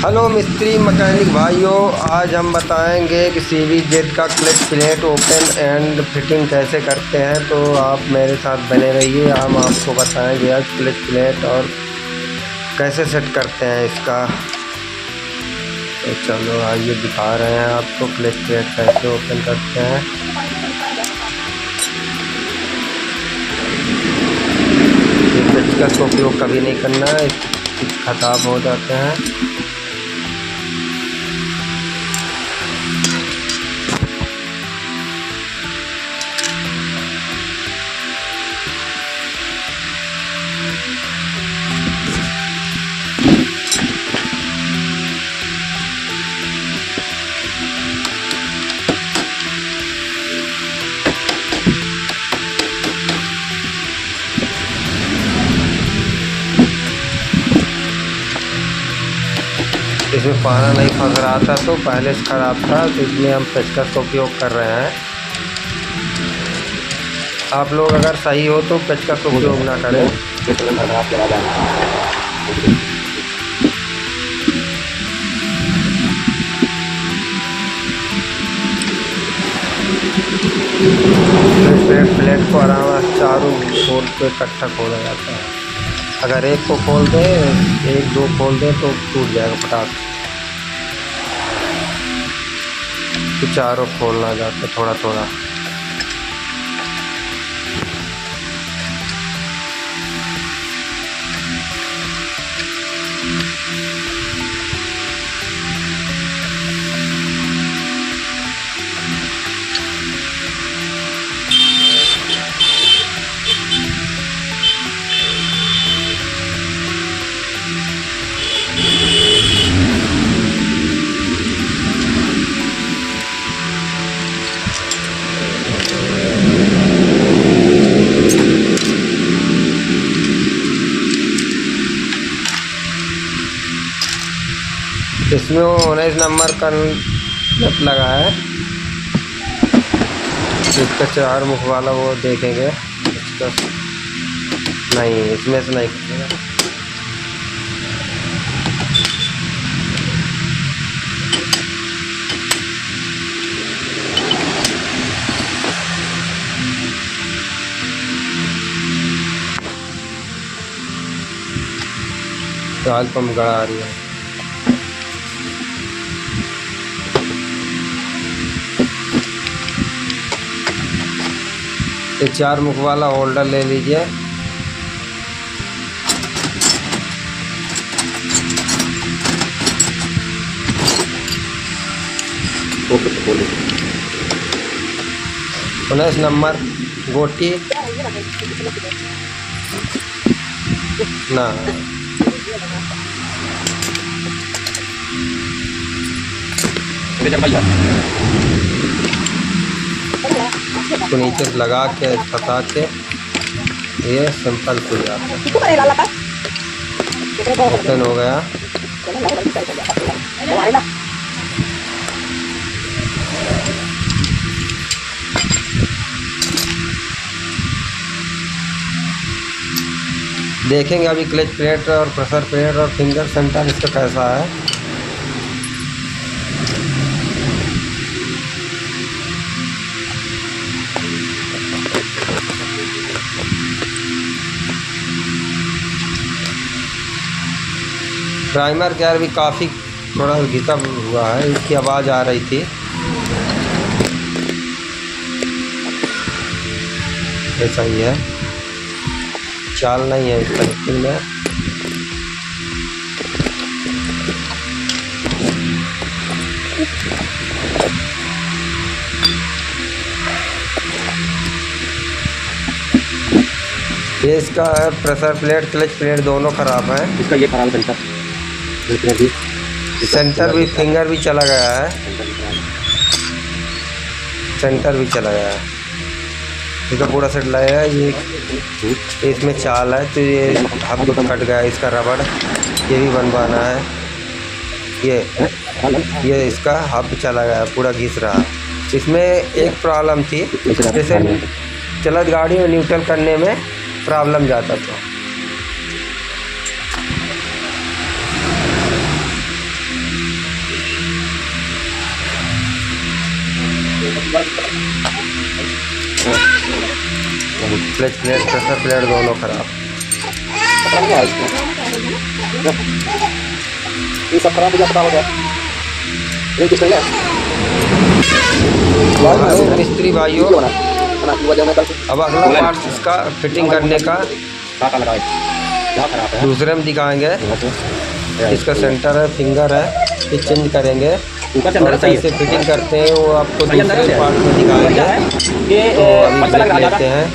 Hello मिस्त्री mechanic भाइयों, आज हम बताएंगे कि CVZ का clutch plate open and fitting कैसे करते हैं। तो आप मेरे साथ बने रहिए, हम आपको बताएंगे आज क्लच प्लेट और कैसे सेट करते हैं इसका। तो चलो आइए दिखा रहे हैं आपको क्लच प्लेट कैसे ओपन करते हैं। पेचकस का उपयोग कभी नहीं करना है, खराब हो जाते हैं। इसमें पाना नहीं फंस रहा था तो पहले से ख़राब था, तो इसमें हम पेचकस का उपयोग कर रहे हैं। आप लोग अगर सही हो तो पेचकस का उपयोग ना करें। प्लेट को आराम से चारों खोल पे इकट्ठा खोला जाता है। अगर एक को खोल दे, एक दो खोल दे तो टूट जाएगा फटाक से। तो चारों खोलना जाता है थोड़ा थोड़ा। इसमें 19 नंबर का नट लगा है। इसका 4 मुख वाला वो देखेंगे, इसका नहीं, इसमें से नहीं खुलेगा। तेल पंप गड़ा आ रही है। ये 4 मुख वाला होल्डर ले लीजिए। उन्नीस नंबर गोटी ना, तो नीचे लगा के फंसा के ये सिंपल खुल जाता है। ओपन हो गया। देखेंगे अभी क्लच प्लेट और प्रेशर प्लेट और फिंगर सेंटर इसका कैसा है। प्राइमर केयर भी काफ़ी थोड़ा घिसा हुआ है, इसकी आवाज़ आ रही थी। ऐसा ही है, चाल नहीं है इसका लिफ्टिंग में। ये इसका प्रेशर प्लेट क्लच प्लेट दोनों ख़राब है। इसका ये खराब है, सेंटर भी फिंगर भी चला गया है, सेंटर भी चला गया है। इसका पूरा सेट लाया है। ये इसमें चाल है तो ये हब कट गया इसका रबड़, ये भी बनवाना है। ये इसका हब चला गया, पूरा घिस रहा। इसमें एक प्रॉब्लम थी, जैसे चलत गाड़ी में न्यूट्रल करने में प्रॉब्लम जाता था। क्लच प्लेट प्रेशर प्लेट दोनों खराब। ये सब खराब मुझे पता हो गया। ये किस तरह है मिस्त्री भाइयों, अब अगला पार्ट इसका फिटिंग करने का दूसरे में दिखाएंगे। इसका सेंटर है, फिंगर है, ये चेंज करेंगे और कैसे फिटिंग करते हैं वो आपको दूसरे पार्ट में दिखाएंगे। तो अभी देख लेते हैं।